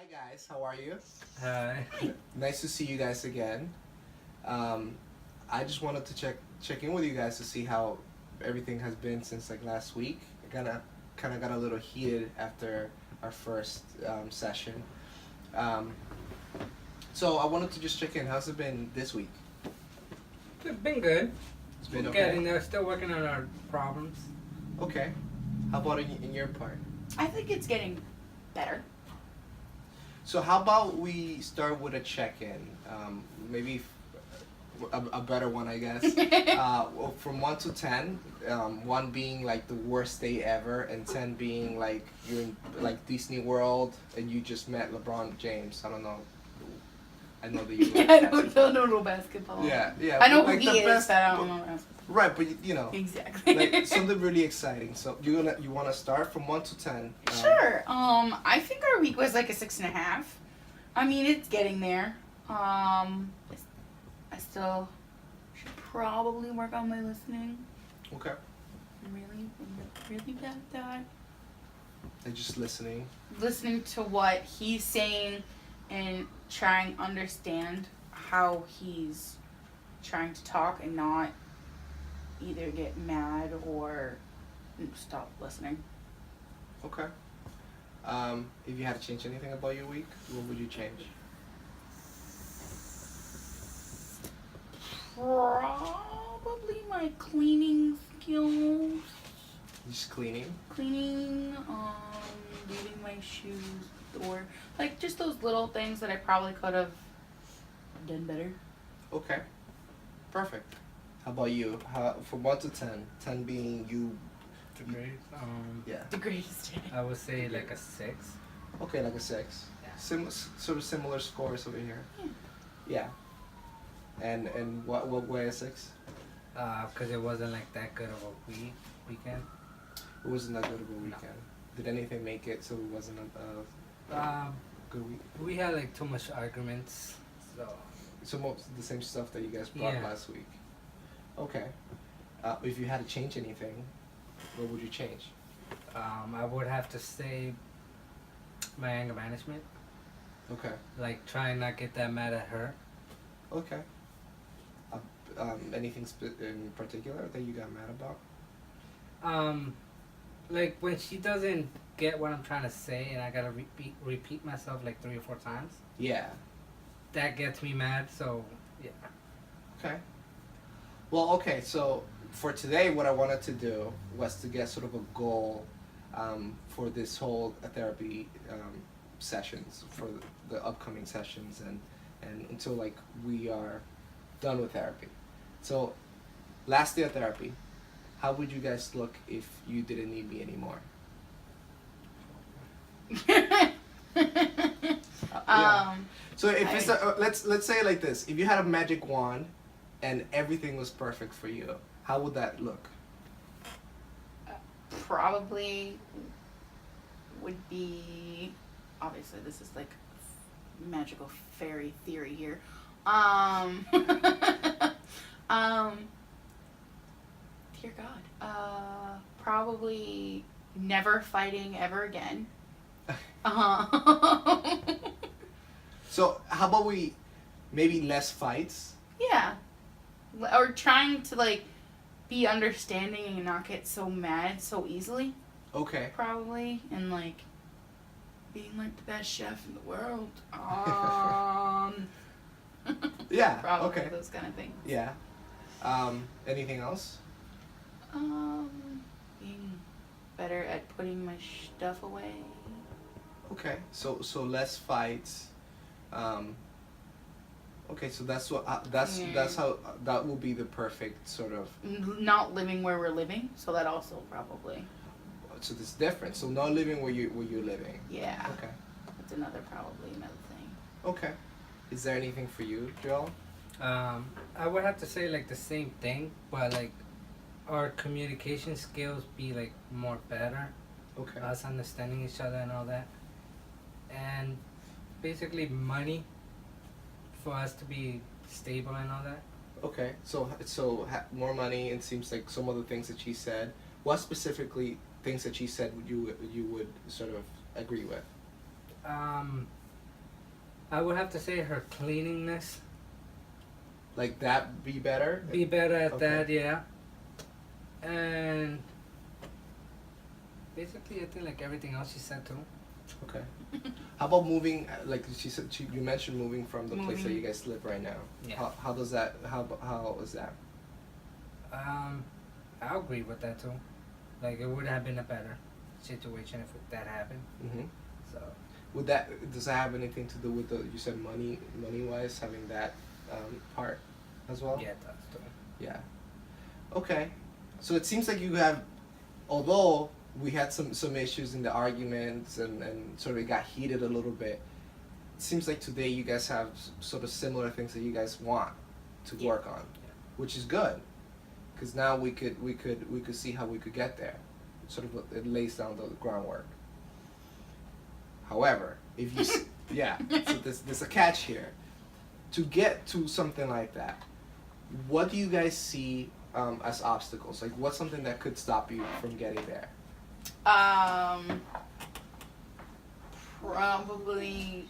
Hi guys, how are you? Hi. Nice to see you guys again. Um, I just wanted to check in with you guys to see how everything has been since like last week. I kind of got a little heated after our first session. Um, so I wanted to just check in. How's it been this week? It's been good. It's been We're okay. getting there. Still working on our problems. Okay. How about in your part? I think it's getting better. So how about we start with a check-in? Maybe a better one, I guess. Well, from 1 to 10, 1 being like the worst day ever, and 10 being like you're in like Disney World and you just met LeBron James. I don't know. I know that you. I don't know no basketball. Yeah, yeah. I know but, who like, he the is, best- but I don't know basketball. Right, but you know, Exactly. like something really exciting. So you wanna start from 1 to 10? Sure. I think our week was like a 6.5. I mean, it's getting there. I still should probably work on my listening. Okay. I'm really bad at that. They're just listening. Listening to what he's saying and trying to understand how he's trying to talk and not either get mad or stop listening. Okay. If you had to change anything about your week, what would you change? Probably my cleaning skills. Just cleaning. Cleaning, leaving my shoes at the door. Like just those little things that I probably could have done better. Okay. Perfect. How about you? How from 1 to 10? 10 being you. The grade. Yeah. The greatest day. I would say like a 6. Okay, like a 6. Yeah. Sort of similar scores over here. Yeah. Yeah. And what way a 6? Cause it wasn't like that good of a weekend. It wasn't that good of a weekend. Did anything make it so it wasn't a good week? We had like too much arguments, so So most of the same stuff that you guys brought Yeah. last week. Okay. If you had to change anything, what would you change? I would have to say my anger management. Okay. Like try and not get that mad at her. Okay. Anything in particular that you got mad about? Like when she doesn't get what I'm trying to say and I gotta repeat myself like 3 or 4 times. Yeah. That gets me mad. So yeah. Okay. Well, okay. So for today, what I wanted to do was to get sort of a goal for this whole therapy sessions, for the upcoming sessions, and until like we are done with therapy. So last day of therapy, how would you guys look if you didn't need me anymore? Yeah. So if it's let's say it like this: if you had a magic wand, and everything was perfect for you, how would that look? Probably would be, obviously this is like magical fairy theory here. Dear God. Probably never fighting ever again. So how about we maybe less fights? Yeah. Or trying to like be understanding and not get so mad so easily. Okay. Probably. And like being like the best chef in the world. Yeah. Probably Okay. those kind of things. Yeah. Anything else? Being better at putting my stuff away. Okay. So less fights. Okay. So that's what that's how that will be the perfect sort of. Not living where we're living, so that also probably. So it's different. So not living where you're living. Yeah. Okay. That's probably another thing. Okay. Is there anything for you, Joel? I would have to say like the same thing, but like our communication skills be like more better. Okay. Us understanding each other and all that, and basically money for us to be stable and all that. Okay. So more money. It seems like some of the things that she said. What specifically things that she said would you would sort of agree with? I would have to say her cleanliness. Like that be better? Be better at Okay. that, yeah. And basically, I think like everything else she said too. Okay. How about moving? Like she said, you mentioned moving from the place that Moving. you guys live right now. Yeah. How does that? How is that? I agree with that too. Like it would have been a better situation if that happened. Mm-hmm. So Would that does that have anything to do with the you said money wise having that part as well? yeah, it does too. Yeah. Okay. So it seems like you have, although we had some issues in the arguments and sort of it got heated a little bit. It seems like today you guys have sort of similar things that you guys want to Yeah. work on, which is good, because now we could see how we could get there. Sort of it lays down the groundwork. However, if you yeah, so there's a catch here. To get to something like that, what do you guys see as obstacles? Like, what's something that could stop you from getting there? Probably,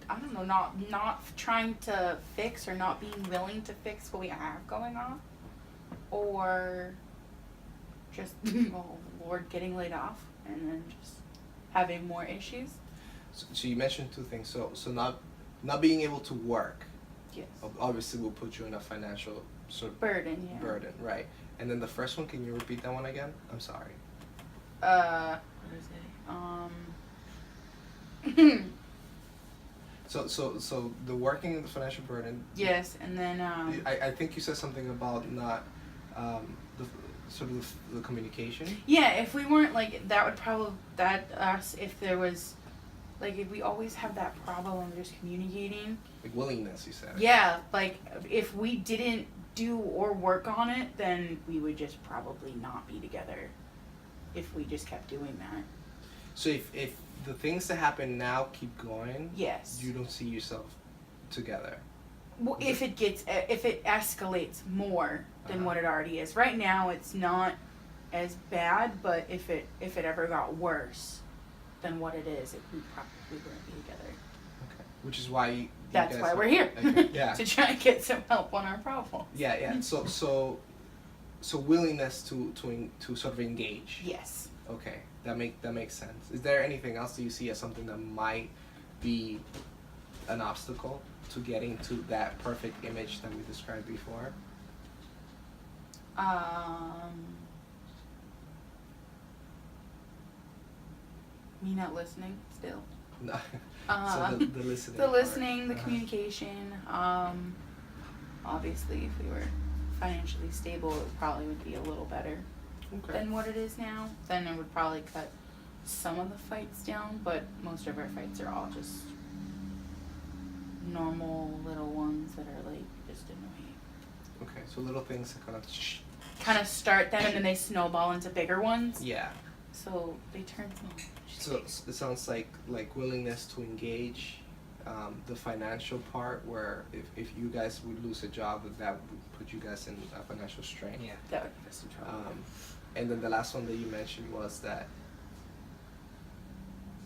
I don't know, not trying to fix or not being willing to fix what we have going on, or just oh Lord, getting laid off and then just having more issues. So you mentioned two things. So not being able to work Yes. obviously will put you in a financial sort of Burden, yeah. burden, right? And then the first one, can you repeat that one again? I'm sorry. What is it? So the working and the financial burden. Yes, and then I think you said something about not the sort of the communication. yeah, if we weren't like that would probably us if there was like if we always have that problem of just communicating. Like willingness, you said. Yeah, like if we didn't do or work on it, then we would just probably not be together if we just kept doing that. So if the things that happen now keep going, Yes. you don't see yourself together. Well, if it escalates more than Uh-huh. what it already is. Right now it's not as bad, but if it ever got worse than what it is, we probably wouldn't be together. Okay. Which is why you That's guys why are- we're here. Okay, yeah. To try and get some help on our problem. Yeah. So willingness to sort of engage. Yes. Okay, that makes sense. Is there anything else that you see as something that might be an obstacle to getting to that perfect image that we described before? Me not listening still. No. Uh, so the listening. The part. listening, the Uh-huh. communication. Obviously, if we were financially stable, it probably would be a little better Okay. than what it is now. Then it would probably cut some of the fights down, but most of our fights are all just normal little ones that are like just annoying. Okay. So little things that kind of. Kind of start them and then they snowball into bigger ones. Yeah. So they turn. So it sounds like willingness to engage, the financial part where if you guys would lose a job, that would put you guys in a financial strain. Yeah. That would give us some trouble. And then the last one that you mentioned was that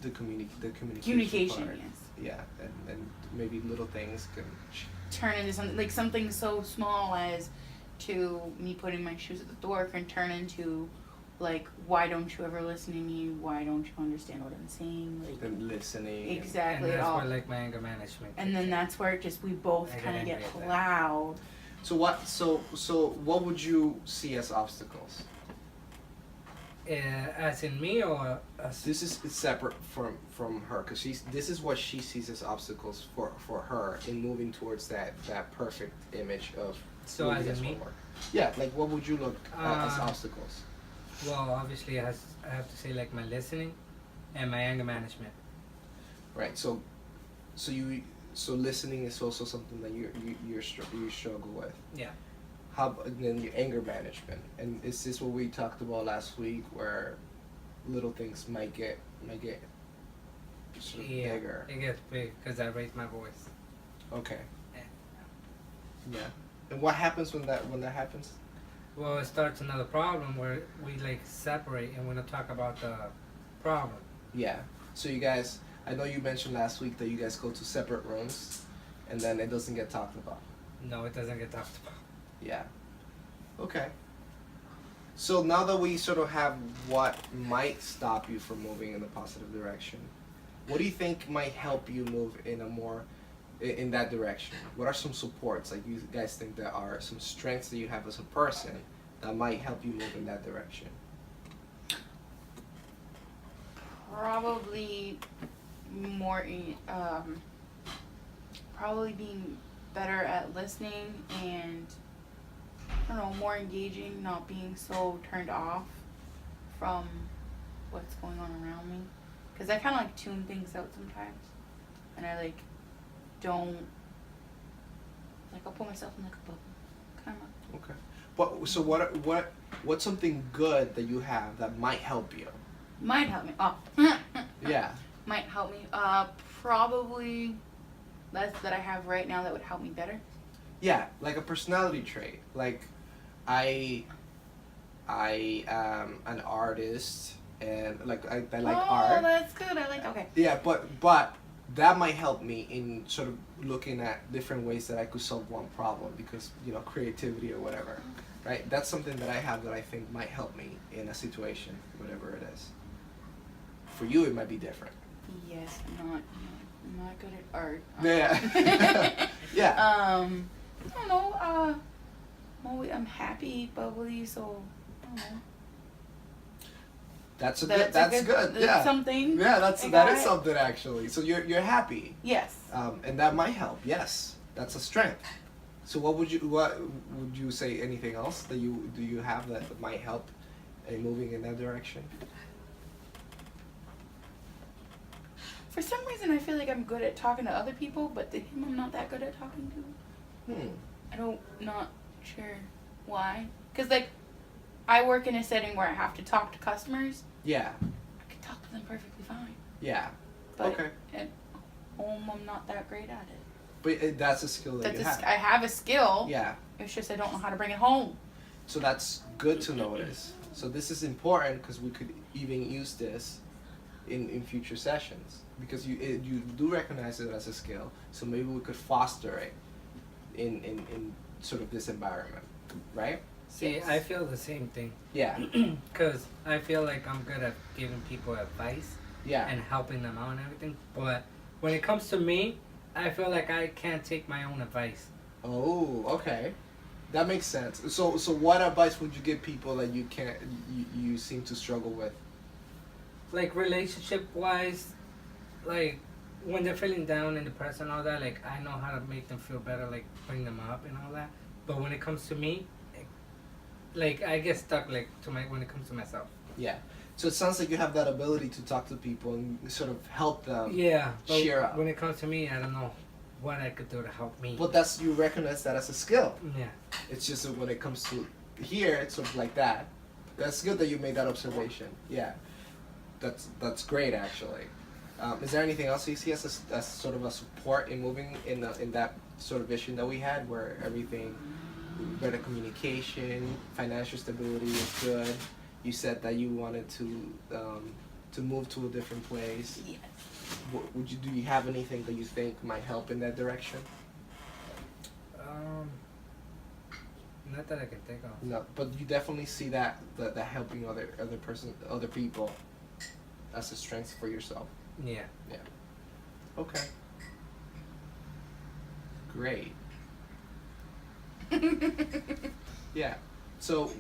the communication Communication, part. yes. Yeah, and maybe little things can. Turn into something like something so small as to me putting my shoes at the door can turn into like, why don't you ever listen to me? Why don't you understand what I'm saying? Like Then listening. and- exactly And it that's all. where like my anger management. And then that's where it just we both I get kind of get angry at that. loud. So what? So what would you see as obstacles? As in me or us? This is separate from her because this is what she sees as obstacles for her in moving towards that perfect image of. So who you as in guys me? wanna work. Yeah, like what would you look at as obstacles? Well, obviously, I have to say like my listening and my anger management. Right. So listening is also something that you struggle with. Yeah. How then your anger management, and is this what we talked about last week, where little things might get sort of Yeah. bigger? It gets big because I raise my voice. Okay. Yeah. Yeah. And what happens when that happens? Well, it starts another problem where we like separate and we don't talk about the problem. Yeah. So you guys, I know you mentioned last week that you guys go to separate rooms, and then it doesn't get talked about. No, it doesn't get talked about. Yeah. Okay. So now that we sort of have what might stop you from moving in a positive direction, what do you think might help you move in a more in that direction? What are some supports like you guys think there are some strengths that you have as a person that might help you move in that direction? Probably more, probably being better at listening and, I don't know, more engaging, not being so turned off from what's going on around me. Because I kind of like tune things out sometimes. And I like don't, like I'll put myself in like a bubble. Kind of. Okay. But so what's something good that you have that might help you? Might help me. Oh. Yeah. Might help me. Probably less that I have right now that would help me better. Yeah, like a personality trait. Like I am an artist and like I like art. Oh, that's good. I like. Okay. Yeah, but that might help me in sort of looking at different ways that I could solve one problem because, you know, creativity or whatever. Right? That's something that I have that I think might help me in a situation, whatever it is. For you it might be different. Yes, I'm not good at art. Yeah. Yeah. I don't know. I'm happy, bubbly, so I don't know. That's That's good. That's Yeah. something. Yeah, that is it. something actually. So you're happy. Yes. And that might help. Yes. That's a strength. So what would you say anything else that you have that might help in moving in that direction? For some reason, I feel like I'm good at talking to other people, but to him, I'm not that good at talking to. Not sure why. Cause like, I work in a setting where I have to talk to customers. Yeah. I can talk to them perfectly fine. Yeah. But Okay. at home, I'm not that great at it. But that's a skill that you have. I have a skill. Yeah. It's just I don't know how to bring it home. So that's good to notice. So this is important because we could even use this in future sessions because you do recognize it as a skill. So maybe we could foster it in sort of this environment, right? See, Yes. I feel the same thing. Yeah. Because I feel like I'm good at giving people advice Yeah. and helping them out and everything. But when it comes to me, I feel like I can't take my own advice. Oh, okay. That makes sense. So what advice would you give people that you seem to struggle with? Like relationship wise, like when they're feeling down and depressed and all that, like I know how to make them feel better, like bring them up and all that. But when it comes to me, like I get stuck like when it comes to myself. Yeah. So it sounds like you have that ability to talk to people and sort of help them. Yeah, but cheer up. when it comes to me, I don't know what I could do to help me. But you recognize that as a skill. Yeah. It's just that when it comes to here, it's sort of like that. That's good that you made that observation. Yeah. That's great actually. Is there anything else you see as sort of a support in moving in that sort of vision that we had, where everything, better communication, financial stability is good? You said that you wanted to move to a different place. Yes. Do you have anything that you think might help in that direction? Not that I can think of. No, but you definitely see that helping other people as a strength for yourself. Yeah. Yeah. Okay. Great. Yeah. So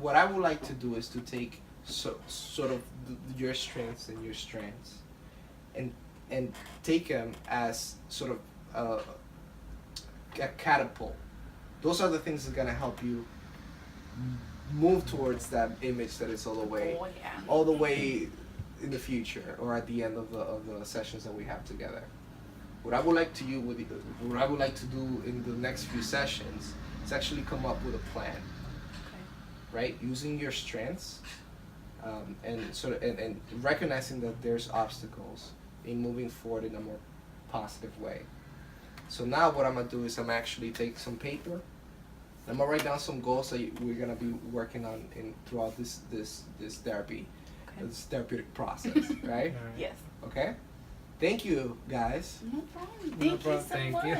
what I would like to do is to take sort of your strengths and your strengths and take them as sort of a catapult. Those are the things that are going to help you move towards that image that is all the way in the future or at the end of the sessions that we have together. What I would like to do in the next few sessions is actually come up with a plan. Right, using your strengths, and sort of and recognizing that there's obstacles in moving forward in a more positive way. So now what I'm gonna do is I'm actually take some paper. I'm gonna write down some goals that we're gonna be working on throughout this therapy, this therapeutic process, right? Yes. Okay. Thank you, guys. No problem. No Thank you problem. so Thank much. you.